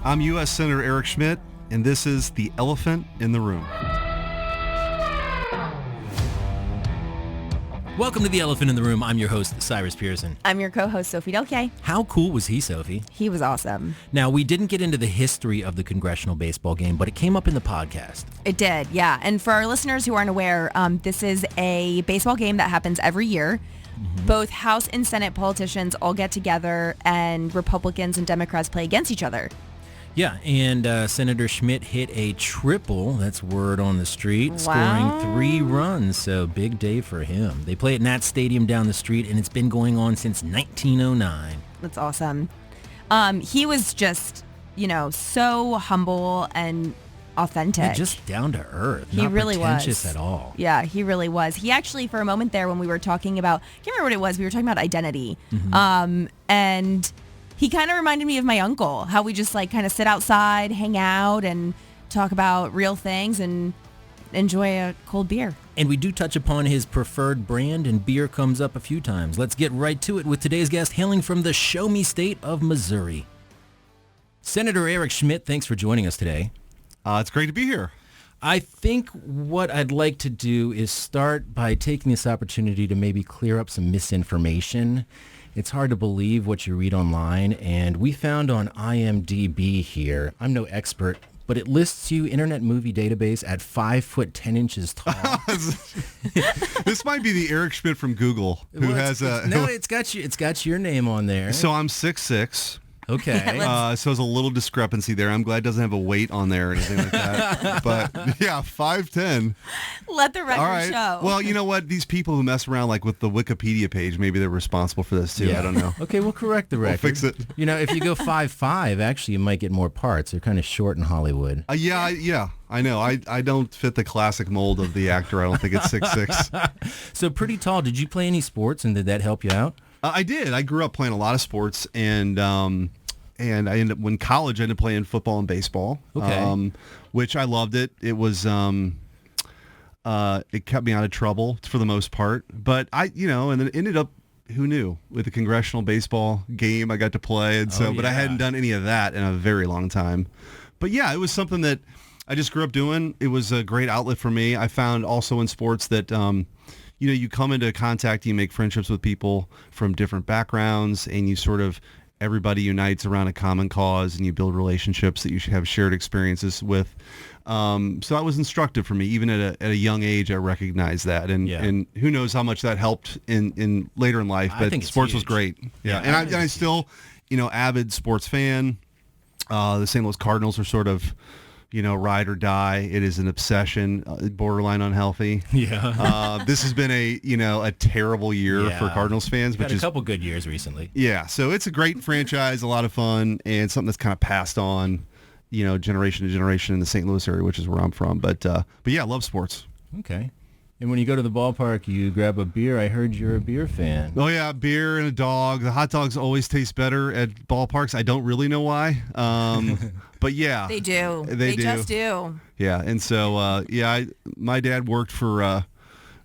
I'm U.S. Senator Eric Schmitt, and this is The Elephant in the Room. Welcome to The Elephant in the Room. I'm your host, Cyrus Pearson. I'm your co-host, Sophie Delkay. How cool was he, Sophie? He was awesome. Now, we didn't get into the history of the congressional baseball game, but it came up in the podcast. It did, yeah. And for our listeners who aren't aware, this is a baseball game that happens every year. Mm-hmm. Both House and Senate politicians all get together, and Republicans and Democrats play against each other. Yeah, and Senator Schmitt hit a triple, that's word on the street, scoring 3 runs, so big day for him. They play at Nat Stadium down the street, and it's been going on since 1909. That's awesome. He was just, so humble and authentic. Yeah, just down to earth. He not really pretentious was. At all. Yeah, he really was. He actually, for a moment there when we were talking about, I can't remember what it was, we were talking about identity. Mm-hmm. And he kind of reminded me of my uncle, how we just kind of sit outside, hang out, and talk about real things and enjoy a cold beer. And we do touch upon his preferred brand, and beer comes up a few times. Let's get right to it with today's guest, hailing from the Show Me State of Missouri. Senator Eric Schmitt, thanks for joining us today. It's great to be here. I think what I'd like to do is start by taking this opportunity to maybe clear up some misinformation. It's hard to believe what you read online, and we found on IMDb here, I'm no expert, but it lists you Internet Movie Database at 5 foot 10 inches tall. This might be the Eric Schmitt from Google, who has a... No, it's got your name on there. So I'm 6'6". Okay. So there's a little discrepancy there. I'm glad it doesn't have a weight on there or anything like that. But yeah, 5'10". Let the record All right. show. Well, you know what? These people who mess around with the Wikipedia page, maybe they're responsible for this too. Yeah. I don't know. Okay, we'll correct the record. We'll fix it. If you go 5'5", actually you might get more parts. They're kind of short in Hollywood. Yeah, I know. I don't fit the classic mold of the actor. I don't think it's 6'6". So pretty tall. Did you play any sports, and did that help you out? I did. I grew up playing a lot of sports, and I ended up, in college, I ended up playing football and baseball, okay. Which I loved it. It was, it kept me out of trouble for the most part. But and then it ended up, who knew, with the congressional baseball game I got to play. And so, But I hadn't done any of that in a very long time. But yeah, it was something that I just grew up doing. It was a great outlet for me. I found also in sports that, you come into contact, you make friendships with people from different backgrounds, and you sort of, everybody unites around a common cause, and you build relationships that you should have shared experiences with. So that was instructive for me. Even at a young age, I recognized that. And who knows how much that helped in later in life. But sports was great. Yeah. And I still, avid sports fan. The St. Louis Cardinals are sort of, ride or die. It is an obsession, borderline unhealthy. Yeah. This has been a terrible year for Cardinals fans. But a couple good years recently. Yeah. So it's a great franchise, a lot of fun, and something that's kind of passed on, generation to generation in the St. Louis area, which is where I'm from. But yeah, I love sports. Okay. And when you go to the ballpark, you grab a beer. I heard you're a beer fan. Oh, yeah, beer and a dog. The hot dogs always taste better at ballparks. I don't really know why. But yeah. They do. They just do. Yeah, and so, my dad worked for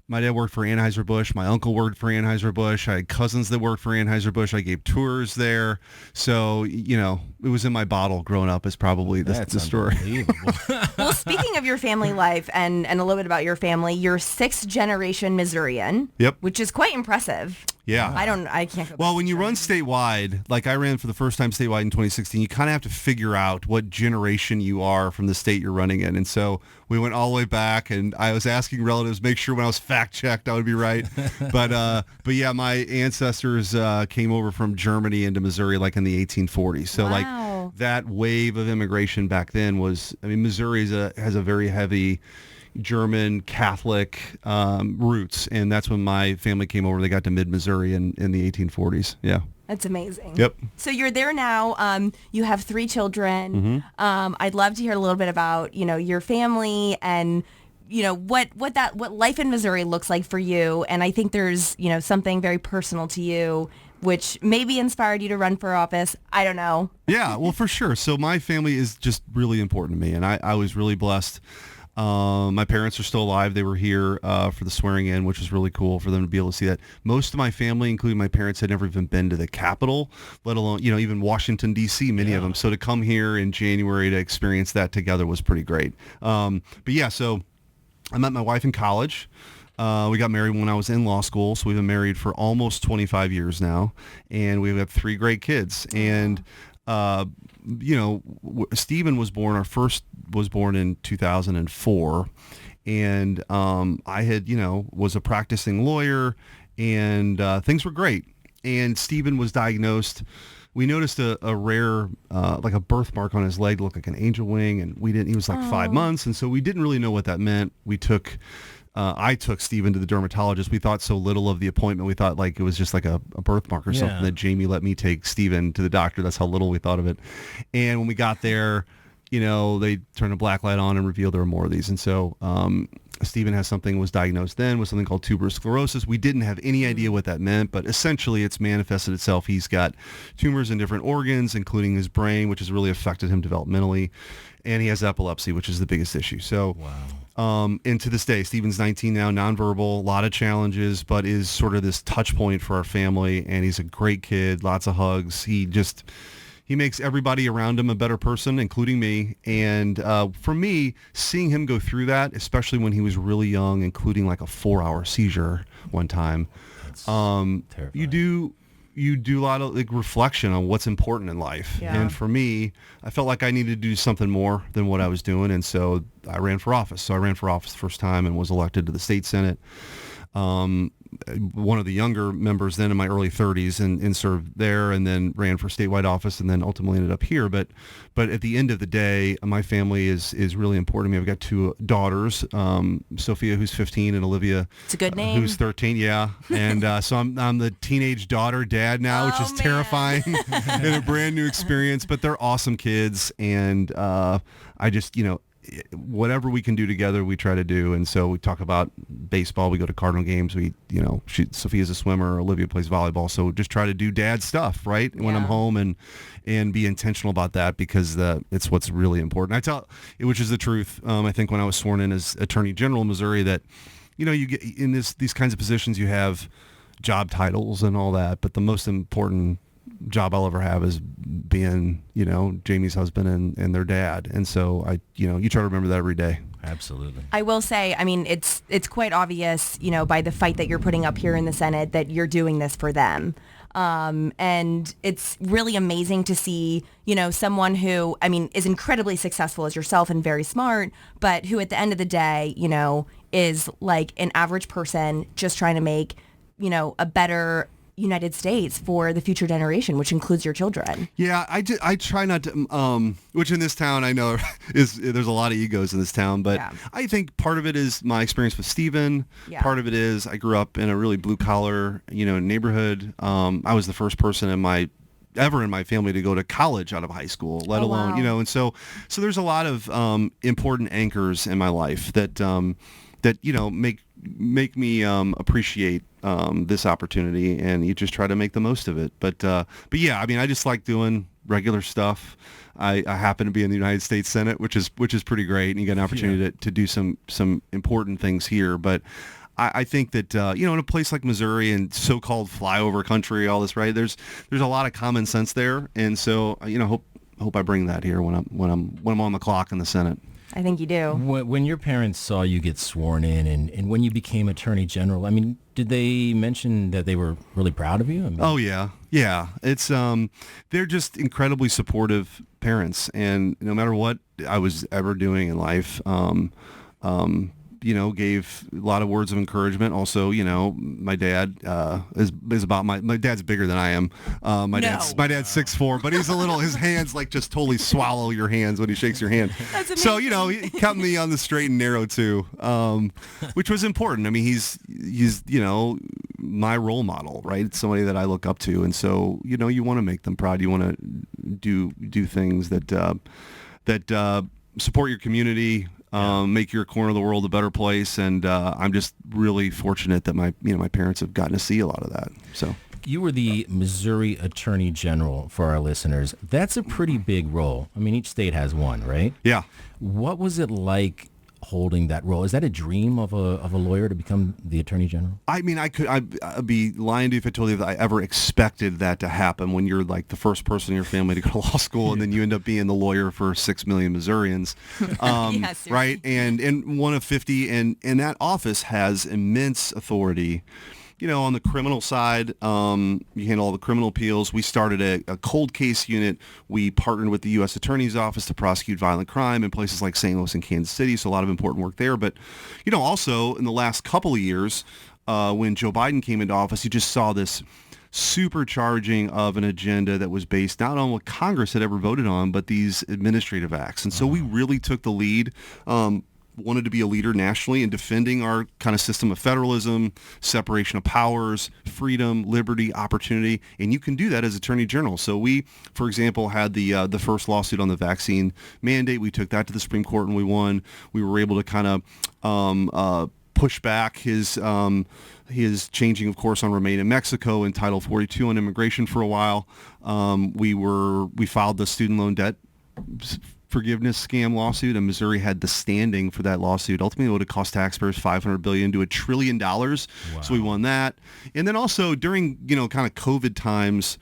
Anheuser-Busch. My uncle worked for Anheuser-Busch. I had cousins that worked for Anheuser-Busch. I gave tours there. So, it was in my bottle growing up is probably the story. Well, speaking of your family life and a little bit about your family, you're 6th generation Missourian. Yep. Which is quite impressive. Yeah. I can't go back. Well, when you run statewide, like I ran for the first time statewide in 2016, you kind of have to figure out what generation you are from the state you're running in. And so we went all the way back, and I was asking relatives, make sure when I was fact-checked I would be right. But yeah, my ancestors came over from Germany into Missouri like in the 1840s. So wow. That wave of immigration back then Missouri has a very heavy German Catholic roots, and that's when my family came over. They got to mid-Missouri in the 1840s. Yeah. That's amazing. Yep. So you're there now. You have 3 children. Mm-hmm. I'd love to hear a little bit about, your family and, what life in Missouri looks like for you. And I think there's, something very personal to you, which maybe inspired you to run for office. I don't know. Yeah, well, for sure. So my family is just really important to me, and I was really blessed My parents are still alive. They were here for the swearing in, which was really cool for them to be able to see that. Most of my family, including my parents, had never even been to the Capitol, let alone, even Washington, D.C., many of them. So to come here in January to experience that together was pretty great. But yeah, so I met my wife in college. We got married when I was in law school, so we've been married for almost 25 years now, and we've got 3 great kids. And Stephen was born. Our first was born in 2004, and I had, was a practicing lawyer, and things were great. And Stephen was diagnosed. We noticed a rare, like a birthmark on his leg, looked like an angel wing, and he was like 5 months, and so we didn't really know what that meant. I took Stephen to the dermatologist. We thought so little of the appointment. We thought like it was just like a birthmark or something that Jamie let me take Stephen to the doctor. That's how little we thought of it. And when we got there, they turned a black light on and revealed there were more of these. And so Stephen was diagnosed then with something called tuberous sclerosis. We didn't have any idea what that meant, but essentially it's manifested itself. He's got tumors in different organs, including his brain, which has really affected him developmentally. And he has epilepsy, which is the biggest issue. So, and to this day, Stephen's 19 now, nonverbal, a lot of challenges, but is sort of this touch point for our family. And he's a great kid, lots of hugs. He makes everybody around him a better person, including me. And for me, seeing him go through that, especially when he was really young, including like a 4-hour seizure one time, you do a lot of like reflection on what's important in life. Yeah. And for me, I felt like I needed to do something more than what I was doing. And so I ran for office. So I ran for office the first time and was elected to the state Senate. One of the younger members then in my early 30s and served there, and then ran for statewide office, and then ultimately ended up here. But at the end of the day, my family is really important to me. I've got 2 daughters, Sophia, who's 15, and Olivia, it's a good name, who's 13. Yeah, and so I'm the teenage daughter dad now, which is terrifying and a brand new experience. But they're awesome kids, and I just whatever we can do together, we try to do. And so we talk about baseball. We go to Cardinal games. Sophia's a swimmer. Olivia plays volleyball. So just try to do dad stuff, right? When I'm home and be intentional about that, because it's what's really important. Which is the truth. I think when I was sworn in as Attorney General in Missouri, that, you get in these kinds of positions, you have job titles and all that, but the most important job I'll ever have is being, Jamie's husband and their dad. And so you try to remember that every day. Absolutely. I will say, it's quite obvious, by the fight that you're putting up here in the Senate, that you're doing this for them. And it's really amazing to see, someone who, is incredibly successful as yourself and very smart, but who at the end of the day, is like an average person just trying to make, a better United States for the future generation, which includes your children. Yeah, I try not to, which in this town I know there's a lot of egos in this town, but I think part of it is my experience with Stephen. Yeah. Part of it is I grew up in a really blue collar, neighborhood. I was the first person in my family to go to college out of high school, let alone, and so there's a lot of important anchors in my life that make me appreciate this opportunity, and you just try to make the most of it. But yeah, I just like doing regular stuff. I happen to be in the United States Senate, which is pretty great, and you get an opportunity to do some important things here. But I think that in a place like Missouri and so-called flyover country, all this, right? There's a lot of common sense there, and so hope I bring that here when I'm on the clock in the Senate. I think you do. When your parents saw you get sworn in and when you became Attorney General, did they mention that they were really proud of you? Oh, yeah. Yeah. It's they're just incredibly supportive parents. And no matter what I was ever doing in life, gave a lot of words of encouragement. Also, my dad is about my dad's bigger than I am. My dad's 6'4", but he's a little, his hands like just totally swallow your hands when he shakes your hand. That's amazing. So, he kept me on the straight and narrow too, which was important. He's my role model, right? It's somebody that I look up to. And so, you want to make them proud. You want to do things that support your community, make your corner of the world a better place, and I'm just really fortunate that my parents have gotten to see a lot of that. So you were the Missouri Attorney General for our listeners. That's a pretty big role. Each state has one, right? Yeah. What was it like holding that role. Is that a dream of a lawyer to become the Attorney General? I mean, I'd be lying to you if I told you that I ever expected that to happen when you're like the first person in your family to go to law school and then you end up being the lawyer for 6 million Missourians, right? And one of 50, and that office has immense authority. On the criminal side, you handle all the criminal appeals. We started a cold case unit. We partnered with the U.S. Attorney's Office to prosecute violent crime in places like St. Louis and Kansas City, so a lot of important work there. But, also in the last couple of years, when Joe Biden came into office, you just saw this supercharging of an agenda that was based not on what Congress had ever voted on, but these administrative acts. And so we really took the lead. Wanted to be a leader nationally in defending our kind of system of federalism, separation of powers, freedom, liberty, opportunity, and you can do that as Attorney General. So we, for example, had the first lawsuit on the vaccine mandate. We took that to the Supreme Court and we won. We were able to kind of push back his changing of course on Remain in Mexico and Title 42 on immigration for a while. We filed the student loan debt forgiveness scam lawsuit, and Missouri had the standing for that lawsuit. Ultimately, it would have cost taxpayers $500 billion to $1 trillion. Wow. So we won that. And then also during, kind of COVID times,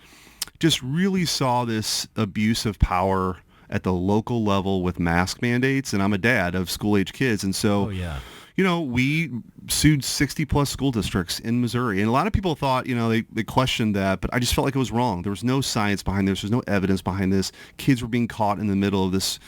just really saw this abuse of power at the local level with mask mandates. And I'm a dad of school-age kids. And so, we sued 60 plus school districts in Missouri. And a lot of people thought, they questioned that, but I just felt like it was wrong. There was no science behind this. There's no evidence behind this. Kids were being caught in the middle of this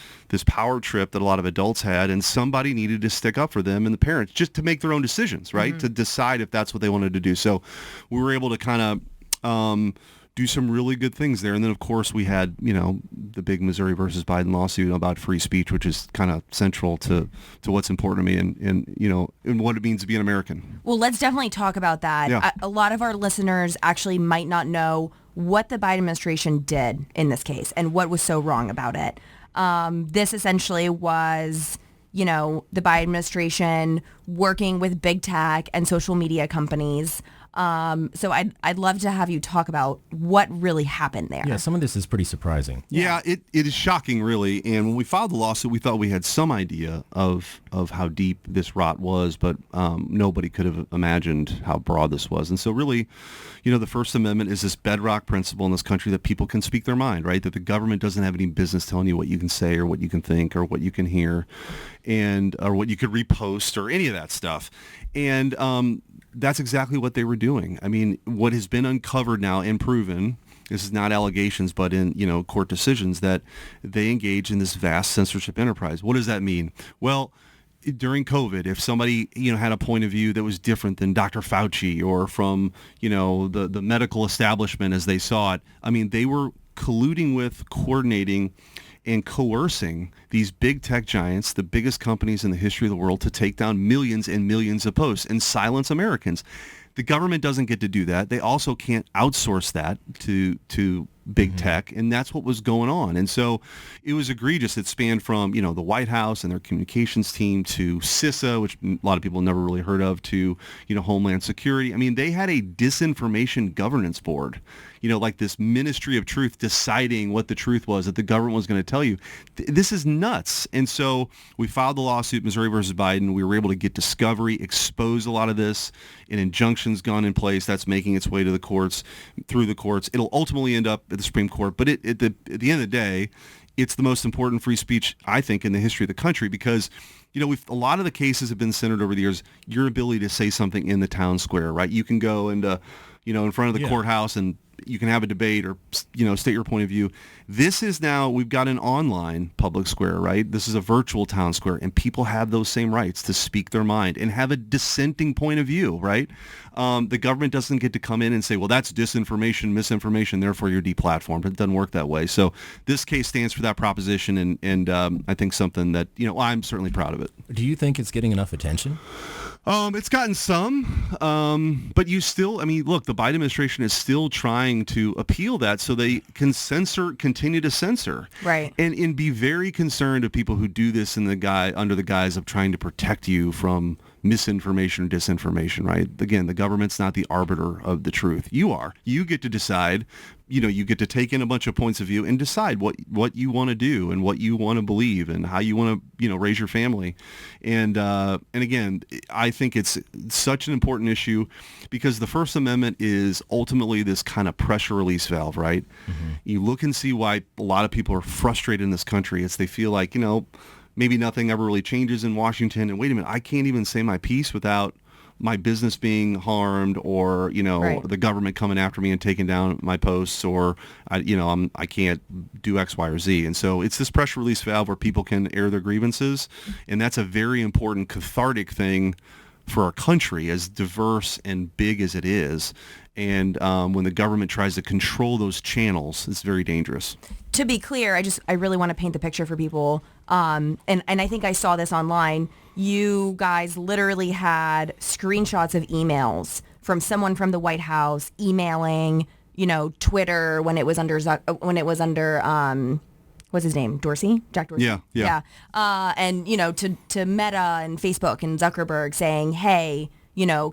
power trip that a lot of adults had, and somebody needed to stick up for them and the parents just to make their own decisions, right? Mm-hmm. To decide if that's what they wanted to do. So we were able to kind of do some really good things there. And then, of course, we had, the big Missouri versus Biden lawsuit about free speech, which is kind of central to what's important to me and what it means to be an American. Well, let's definitely talk about that. Yeah. A lot of our listeners actually might not know what the Biden administration did in this case and what was so wrong about it. This essentially was, the Biden administration working with big tech and social media companies. So I'd love to have you talk about what really happened there. Yeah, some of this is pretty surprising. Yeah, it is shocking, really. And when we filed the lawsuit, we thought we had some idea of how deep this rot was, but nobody could have imagined how broad this was. And so really, the First Amendment is this bedrock principle in this country that people can speak their mind, right? That the government doesn't have any business telling you what you can say or what you can think or what you can hear or what you could repost or any of that stuff. And that's exactly what they were doing. I mean, what has been uncovered now and proven, this is not allegations, but in, court decisions, that they engage in this vast censorship enterprise. What does that mean? Well, during COVID, if somebody, had a point of view that was different than Dr. Fauci or from, the medical establishment as they saw it, I mean, they were colluding with, coordinating, and coercing these big tech giants, the biggest companies in the history of the world, to take down millions and millions of posts and silence Americans. The government doesn't get to do that. They also can't outsource that to big tech, and that's what was going on. And so it was egregious. It spanned from, the White House and their communications team to CISA, which a lot of people never really heard of, to, Homeland Security. I mean, they had a disinformation governance board, like this Ministry of Truth deciding what the truth was that the government was going to tell you. This is nuts. And so we filed the lawsuit, Missouri versus Biden. We were able to get discovery, expose a lot of this, an injunction's gone in place that's making its way to the courts, through the courts. It'll ultimately end up at the Supreme Court. But at the end of the day, it's the most important free speech, I think, in the history of the country because, a lot of the cases have been centered over the years, your ability to say something in the town square, right? You can go and, in front of the courthouse and you can have a debate or, state your point of view. This is now, we've got an online public square, right? This is a virtual town square, and people have those same rights to speak their mind and have a dissenting point of view, right? The government doesn't get to come in and say, well, that's disinformation, misinformation, therefore you're deplatformed. It doesn't work that way. So this case stands for that proposition, and I think something that, I'm certainly proud of it. Do you think it's getting enough attention? It's gotten some, but you still, look, the Biden administration is still trying to appeal that so they can continue to censor. Right. And be very concerned of people who do this under the guise of trying to protect you from misinformation or disinformation, right? Again, the government's not the arbiter of the truth. You are. You get to decide you get to take in a bunch of points of view and decide what you want to do and what you want to believe and how you want to, raise your family. And again, I think it's such an important issue because the First Amendment is ultimately this kind of pressure release valve, right? Mm-hmm. You look and see why a lot of people are frustrated in this country. It's they feel like, maybe nothing ever really changes in Washington. And wait a minute, I can't even say my piece without my business being harmed or, Right. the government coming after me and taking down my posts or, I can't do X, Y, or Z. And so it's this pressure release valve where people can air their grievances. And that's a very important cathartic thing for our country, as diverse and big as it is. And when the government tries to control those channels, it's very dangerous. To be clear, I really want to paint the picture for people. And I think I saw this online. You guys literally had screenshots of emails from someone from the White House emailing, Twitter when it was under what's his name? Dorsey? Jack Dorsey? Yeah. And, to Meta and Facebook and Zuckerberg saying, hey,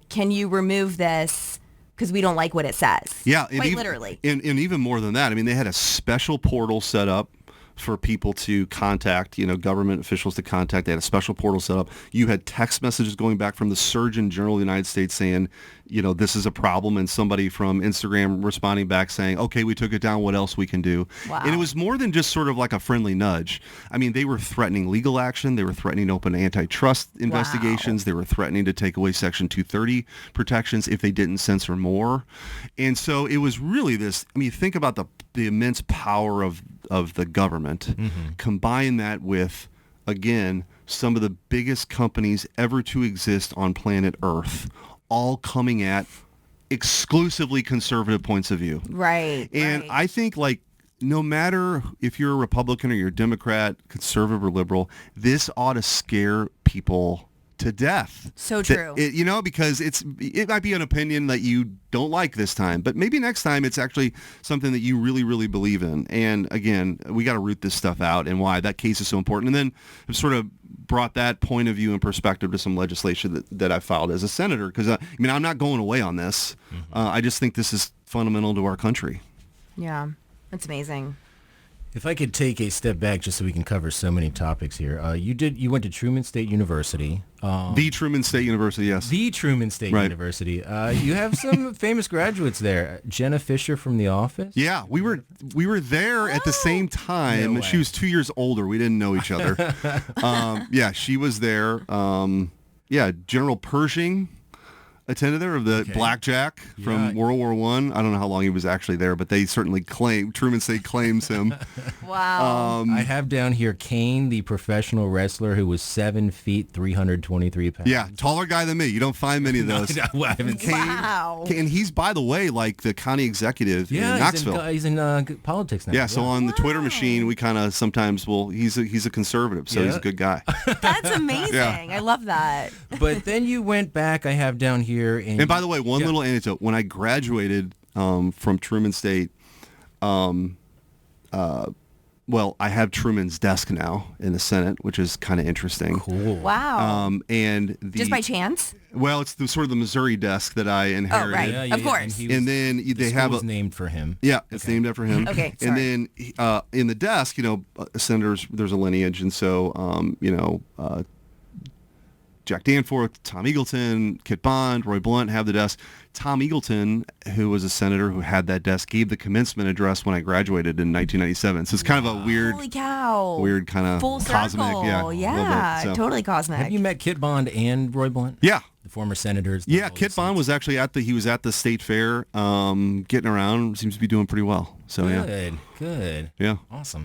can you remove this because we don't like what it says? Yeah. Quite literally. And even more than that, I mean, they had a special portal set up for people to contact, government officials to contact. They had a special portal set up. You had text messages going back from the Surgeon General of the United States saying, this is a problem, and somebody from Instagram responding back saying, okay, we took it down. What else we can do? Wow. And it was more than just sort of like a friendly nudge. I mean, they were threatening legal action. They were threatening to open antitrust investigations. They were threatening to take away Section 230 protections if they didn't censor more. And so it was really this, think about the immense power of the government. Mm-hmm. Combine that with, again, some of the biggest companies ever to exist on planet Earth, all coming at exclusively conservative points of view. Right. And right. I think, no matter if you're a Republican or you're a Democrat, conservative or liberal, this ought to scare people to death. So true. Because it might be an opinion that you don't like this time, but maybe next time it's actually something that you really, really believe in. And again, we got to root this stuff out and why that case is so important. And then I've sort of brought that point of view and perspective to some legislation that I filed as a senator. Because, I'm not going away on this. Mm-hmm. I just think this is fundamental to our country. Yeah, that's amazing. If I could take a step back just so we can cover so many topics here. You went to Truman State University. The Truman State University, yes. The Truman State University. You have some famous graduates there. Jenna Fisher from The Office. Yeah, we were there at the same time. No way. She was 2 years older. We didn't know each other. She was there. General Pershing attended there, of the Blackjack from World War I. I don't know how long he was actually there, but they certainly Truman State claims him. Wow. I have down here Kane, the professional wrestler who was 7 feet, 323 pounds. Yeah, taller guy than me. You don't find many of those. No, I haven't seen. Wow. And he's, by the way, like the county executive in Knoxville. He's in politics now. Yeah, so on the Twitter machine, we kind of sometimes he's a conservative, so he's a good guy. That's amazing. Yeah. I love that. But then you went back, I have down here. And by the way, one little anecdote. When I graduated from Truman State, I have Truman's desk now in the Senate, which is kind of interesting. Cool. Wow. And Just by chance? Well, it's sort of the Missouri desk that I inherited. Oh, right. Yeah, Of course. And then they have a named for him. Yeah, it's named after him. Okay, And then in the desk, senators, there's a lineage, and so Jack Danforth, Tom Eagleton, Kit Bond, Roy Blunt have the desk. Tom Eagleton, who was a senator who had that desk, gave the commencement address when I graduated in 1997. So it's kind of a weird, Holy cow. Weird kind of Full cosmic. circle. Yeah, Totally cosmic. Have you met Kit Bond and Roy Blunt? Yeah. The former senators. Yeah, Kit Bond was actually at the state fair, getting around. Seems to be doing pretty well. So Good. Yeah. Awesome.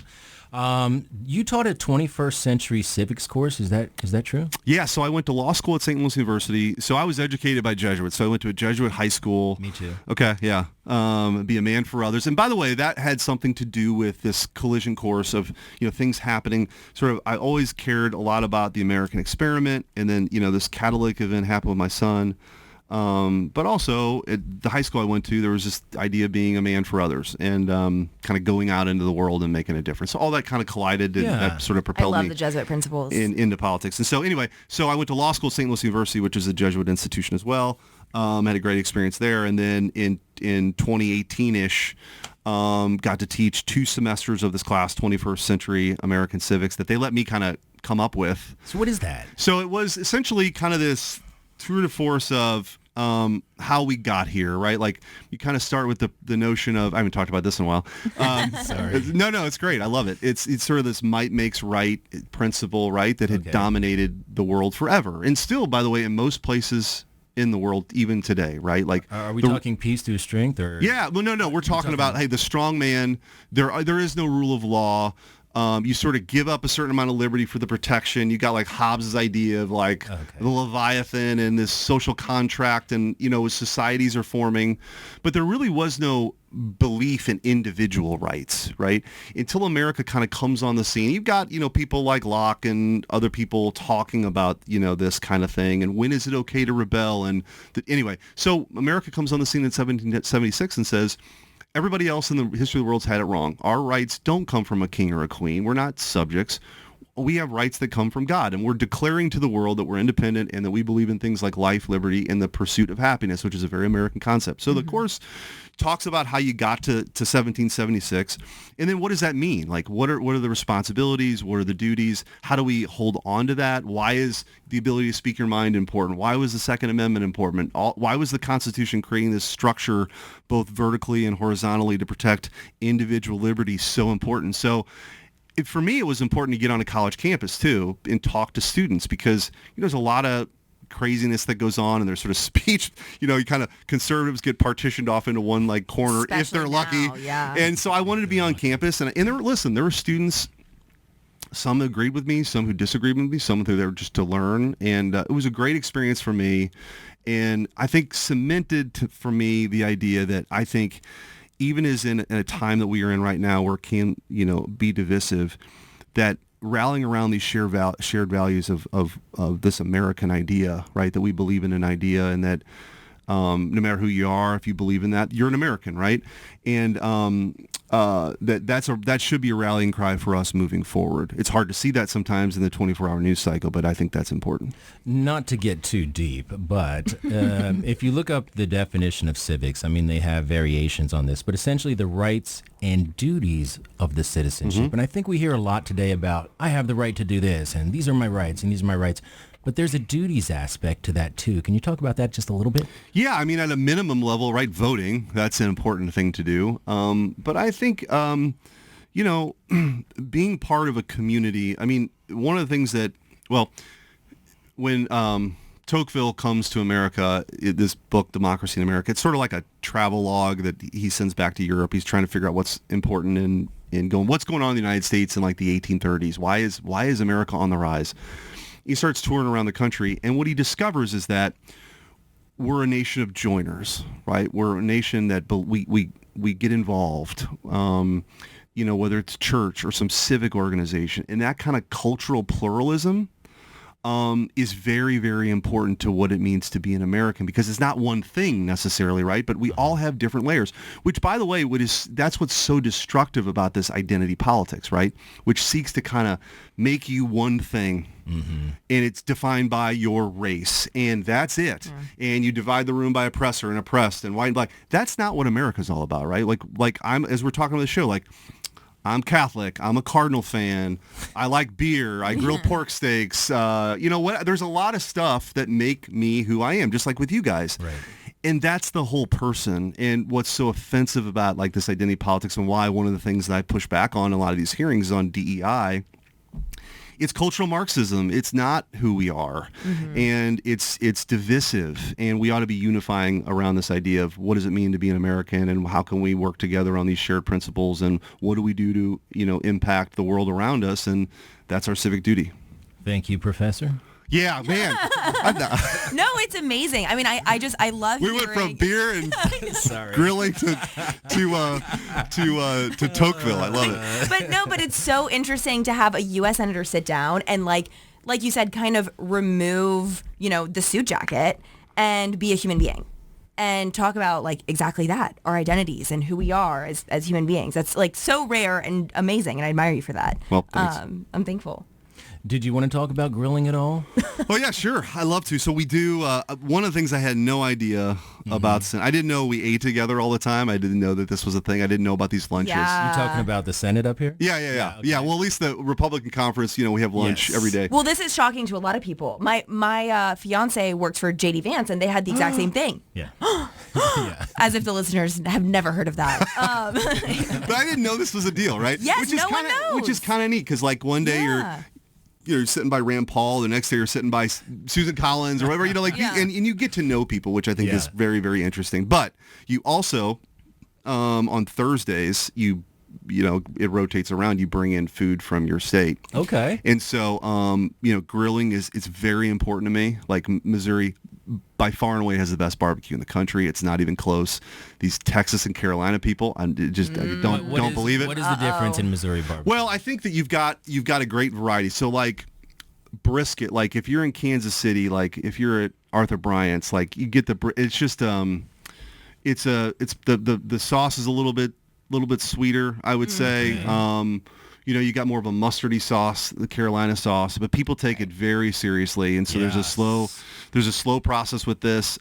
You taught a 21st century civics course. Is that true? Yeah, so I went to law school at St. Louis University. So I was educated by Jesuits. So I went to a Jesuit high school. Me too. Okay, yeah. Be a man for others. And by the way, that had something to do with this collision course of, things happening. Sort of, I always cared a lot about the American experiment. And then, this catalytic event happened with my son. But also at the high school I went to, there was this idea of being a man for others and kind of going out into the world and making a difference. So all that kind of collided and that sort of I propelled love me the Jesuit principles. into politics. And so anyway, I went to law school at St. Louis University, which is a Jesuit institution as well. Had a great experience there. And then in 2018-ish, got to teach 2 semesters of this class, 21st Century American Civics, that they let me kind of come up with. So what is that? So it was essentially kind of this tour de force of how we got here, right? Like you kind of start with the notion of, I haven't talked about this in a while. Sorry. No, it's great. I love it. It's sort of this might makes right principle, right? That had dominated the world forever. And still, by the way, in most places in the world, even today, right? Like, are we talking peace through strength or? Yeah, well, no, we're talking about, hey, the strong man, there is no rule of law. You sort of give up a certain amount of liberty for the protection. You got like Hobbes's idea of like the Leviathan and this social contract, and societies are forming, but there really was no belief in individual rights, right? Until America kind of comes on the scene. You've got people like Locke and other people talking about this kind of thing, and when is it okay to rebel? And anyway, so America comes on the scene in 1776 and says, everybody else in the history of the world's had it wrong. Our rights don't come from a king or a queen. We're not subjects. We have rights that come from God, and we're declaring to the world that we're independent and that we believe in things like life, liberty, and the pursuit of happiness, which is a very American concept. So the course talks about how you got to 1776, and then what does that mean? Like, what are the responsibilities? What are the duties? How do we hold on to that? Why is the ability to speak your mind important? Why was the Second Amendment important? Why was the Constitution creating this structure both vertically and horizontally to protect individual liberty so important? So for me, it was important to get on a college campus too and talk to students, because there's a lot of craziness that goes on, and there's sort of speech, you kind of conservatives get partitioned off into one like corner, especially if they're lucky. now, yeah. And so I wanted to be on campus, and there were students, some who agreed with me, some who disagreed with me, some who there just to learn, and it was a great experience for me, and I think cemented for me the idea that I think even as in a time that we are in right now where it can be divisive, that rallying around these shared values of this American idea, right? That we believe in an idea, and that no matter who you are, if you believe in that, you're an American, right? And that should be a rallying cry for us moving forward. It's hard to see that sometimes in the 24-hour news cycle, but I think that's important. Not to get too deep, but if you look up the definition of civics, I mean, they have variations on this, but essentially the rights and duties of the citizenship. And I think we hear a lot today about, I have the right to do this, and these are my rights, and these are my rights. But there's a duties aspect to that too. Can you talk about that just a little bit? Yeah, I mean, at a minimum level, right, voting, that's an important thing to do. But I think, being part of a community, I mean, one of the things that, when Tocqueville comes to America, this book, Democracy in America, it's sort of like a travel log that he sends back to Europe. He's trying to figure out what's important in what's going on in the United States in like the 1830s. Why is America on the rise? He starts touring around the country, and what he discovers is that we're a nation of joiners, right? We're a nation that we get involved, whether it's church or some civic organization, and that kind of cultural pluralism is very, very important to what it means to be an American, because it's not one thing necessarily, right? But we all have different layers, which, by the way, that's what's so destructive about this identity politics, right? Which seeks to kind of make you one thing, and it's defined by your race, and that's it. Yeah. And you divide the room by oppressor and oppressed and white and black. That's not what America's all about, right? Like as we're talking on the show, like, I'm Catholic. I'm a Cardinal fan. I like beer. I grill pork steaks. There's a lot of stuff that make me who I am, just like with you guys. Right. And that's the whole person. And what's so offensive about like this identity politics, and why one of the things that I push back on a lot of these hearings is on DEI, it's cultural Marxism. It's not who we are. And it's divisive, and we ought to be unifying around this idea of what does it mean to be an American, and how can we work together on these shared principles, and what do we do to impact the world around us, and that's our civic duty. Thank you, Professor. Yeah, man. No, it's amazing. I mean, I love we went from beer and grilling to Tocqueville. I love it. But it's so interesting to have a U.S. senator sit down and like you said, kind of remove, the suit jacket and be a human being and talk about like exactly that, our identities and who we are as human beings. That's like so rare and amazing, and I admire you for that. Well, thanks. I'm thankful. Did you want to talk about grilling at all? Oh yeah, sure. I love to. So we do. One of the things I had no idea about. I didn't know we ate together all the time. I didn't know that this was a thing. I didn't know about these lunches. Yeah. You talking about the Senate up here? Yeah. Okay. Yeah. Well, at least the Republican conference. We have lunch Yes. every day. Well, this is shocking to a lot of people. My fiance works for JD Vance, and they had the exact same thing. Yeah. Yeah. As if the listeners have never heard of that. But I didn't know this was a deal, right? Yes, which is no one knows. Which is kind of neat because like one day Yeah. you're sitting by Rand Paul, the next day you're sitting by Susan Collins or whatever, Yeah. and you get to know people, which I think is very, very interesting. But you also, on Thursdays, it rotates around. You bring in food from your state. Okay. And so, grilling it's very important to me. Like Missouri, by far and away, has the best barbecue in the country. It's not even close. These Texas and Carolina people, I don't believe it. What is the difference in Missouri barbecue? Well, I think that you've got a great variety. So like brisket, like if you're in Kansas City, like if you're at Arthur Bryant's, like you get it's just the sauce is a little bit sweeter, I would say. You got more of a mustardy sauce, the Carolina sauce, but people take it very seriously, and so there's a slow process with this.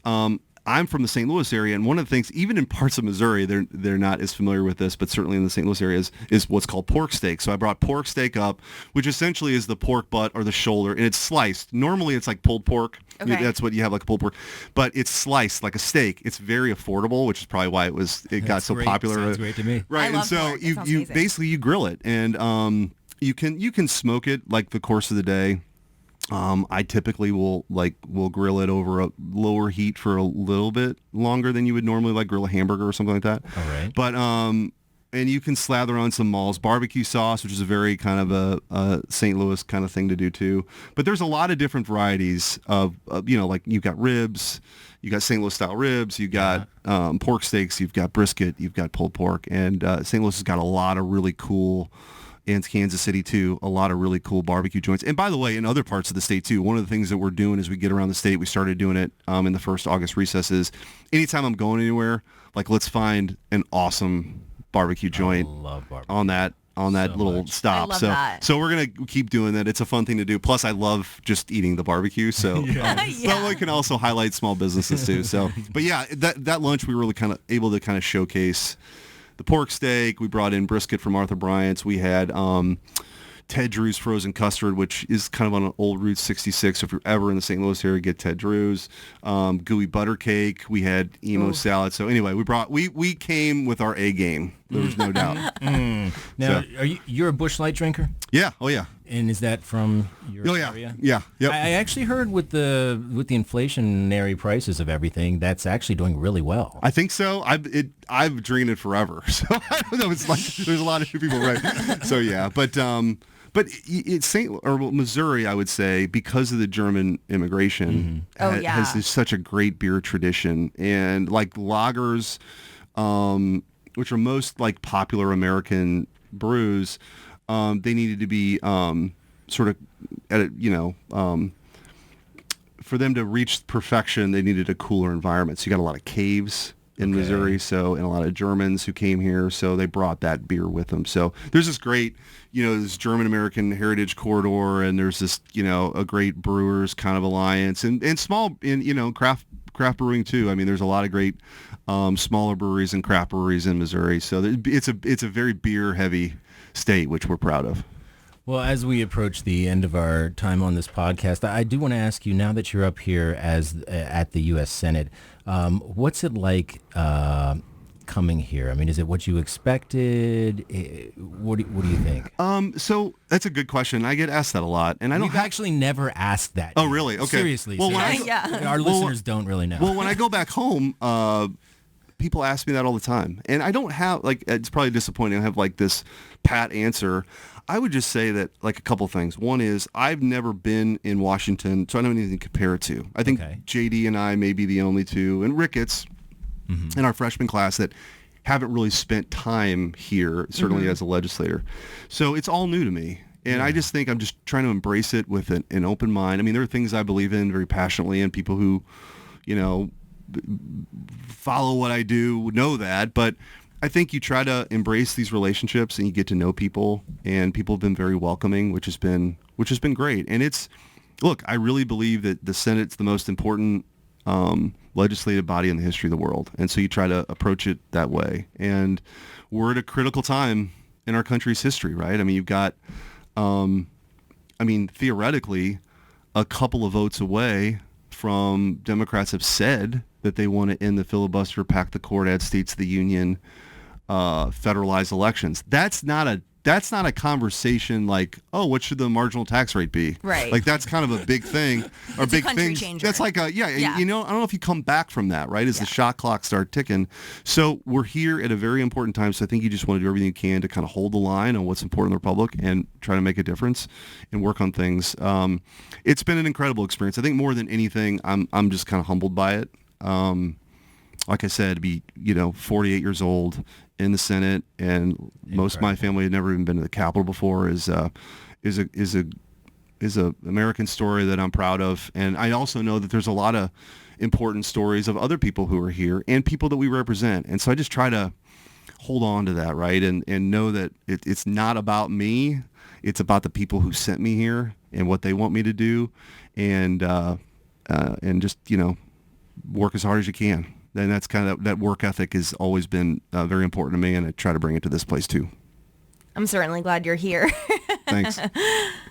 I'm from the St. Louis area, and one of the things, even in parts of Missouri, they're not as familiar with this, but certainly in the St. Louis area is what's called pork steak. So I brought pork steak up, which essentially is the pork butt or the shoulder, and it's sliced. Normally it's like pulled pork. Okay. That's what you have, like a pulled pork, but it's sliced like a steak. It's very affordable, which is probably why it got so great. popular. Sounds great to me. Right, I and love so pork. It you sounds amazing. basically you grill it, and you can smoke it like the course of the day. I typically will grill it over a lower heat for a little bit longer than you would normally like grill a hamburger or something like that. All right. But and you can slather on some Mall's barbecue sauce, which is a very kind of a St. Louis kind of thing to do too. But there's a lot of different varieties of like you've got ribs, you got St. Louis style ribs, you got pork steaks, you've got brisket, you've got pulled pork, and St. Louis has got a lot of really cool. And Kansas City too, a lot of really cool barbecue joints. And by the way, in other parts of the state too, one of the things that we're doing as we get around the state, we started doing it in the first August recess, is anytime I'm going anywhere, like let's find an awesome barbecue joint love barbecue. on that So little much. stop. I love so that. so we're gonna keep doing that. It's a fun thing to do. Plus, I love just eating the barbecue. So Yeah. but we can also highlight small businesses too. So, but yeah, that lunch we were really kind of able to kind of showcase the pork steak. We brought in brisket from Arthur Bryant's. We had Ted Drew's frozen custard, which is kind of on an old Route 66. So if you're ever in the St. Louis area, get Ted Drew's. Gooey butter cake. We had emo salad. So anyway, we came with our A game. There was no doubt. Now, you're a Busch Light drinker? Yeah. Oh yeah. And is that from your Oh yeah. area? Yeah. Yep. I actually heard with the inflationary prices of everything, that's actually doing really well. I think so. I've drinking it forever, so I don't know. It's like there's a lot of people, right? So yeah, but it's Missouri, I would say, because of the German immigration, has this such a great beer tradition, and like lagers, which are most like popular American brews, they needed to be sort of at for them to reach perfection, they needed a cooler environment. So you got a lot of caves in Missouri, and a lot of Germans who came here, so they brought that beer with them. So there's this great, this German-American heritage corridor, and there's this, a great brewers kind of alliance, and small, craft brewing too. I mean, there's a lot of great smaller breweries and craft breweries in Missouri. So it's a very beer-heavy state, which we're proud of. Well, as we approach the end of our time on this podcast, I do want to ask you, now that you're up here at the U.S. Senate, what's it like coming here? I mean, is it what you expected? What do you think? So that's a good question. I get asked that a lot, and We've actually never asked that. Oh, really? Okay. Seriously. Well, our listeners don't really know. Well, when I go back home, people ask me that all the time, and I don't have it's probably disappointing. I have this pat answer. I would just say that a couple things. One is I've never been in Washington, so I don't have anything to compare it to. I think JD and I may be the only two, and Ricketts in our freshman class that haven't really spent time here, certainly as a legislator. So it's all new to me. And I just think I'm just trying to embrace it with an open mind. I mean, there are things I believe in very passionately, and people who, follow what I do know that, but I think you try to embrace these relationships and you get to know people, and people have been very welcoming, which has been great. And look, I really believe that the Senate's the most important legislative body in the history of the world. And so you try to approach it that way. And we're at a critical time in our country's history, right? I mean, you've got, theoretically, a couple of votes away from Democrats have said that they want to end the filibuster, pack the court, add states to the union, federalize elections. That's not a conversation like, oh, what should the marginal tax rate be? Right. Like that's kind of a big thing. Or It's big a country thing. changer. That's like I don't know if you come back from that, right? As the Yeah. shot clock start ticking. So we're here at a very important time. So I think you just want to do everything you can to kind of hold the line on what's important in the Republic and try to make a difference and work on things. It's been an incredible experience. I think more than anything, I'm just kind of humbled by it. Like I said, to be 48 years old in the Senate, and most of my family had never even been to the Capitol before, is a American story that I'm proud of. And I also know that there's a lot of important stories of other people who are here and people that we represent. And so I just try to hold on to that, right? And know that it's not about me. It's about the people who sent me here and what they want me to do, and just work as hard as you can. And that's kind of that work ethic has always been very important to me, and I try to bring it to this place too. I'm certainly glad you're here. Thanks.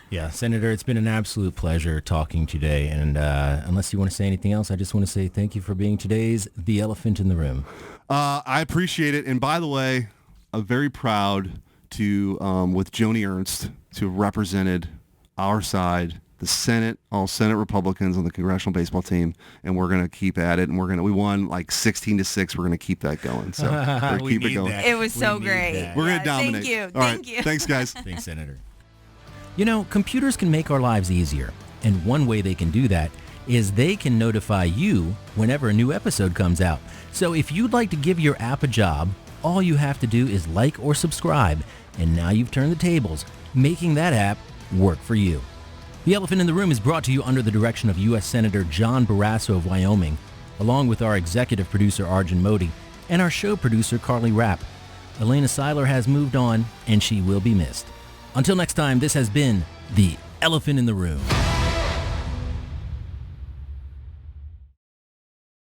Yeah, Senator, it's been an absolute pleasure talking today. And unless you want to say anything else, I just want to say thank you for being today's The Elephant in the Room. I appreciate it. And by the way, I'm very proud to, with Joni Ernst, to have represented our side, the Senate, all Senate Republicans on the congressional baseball team, and we're going to keep at it. And we won like 16-6. We're going to keep that going. So we're keep it going. It was so great. We're going to dominate. Thank you. All right. Thank you. Thanks, guys. Thanks, Senator. Computers can make our lives easier. And one way they can do that is they can notify you whenever a new episode comes out. So if you'd like to give your app a job, all you have to do is like or subscribe. And now you've turned the tables, making that app work for you. The Elephant in the Room is brought to you under the direction of U.S. Senator John Barrasso of Wyoming, along with our executive producer Arjun Modi and our show producer Carly Rapp. Elena Seiler has moved on, and she will be missed. Until next time, this has been The Elephant in the Room.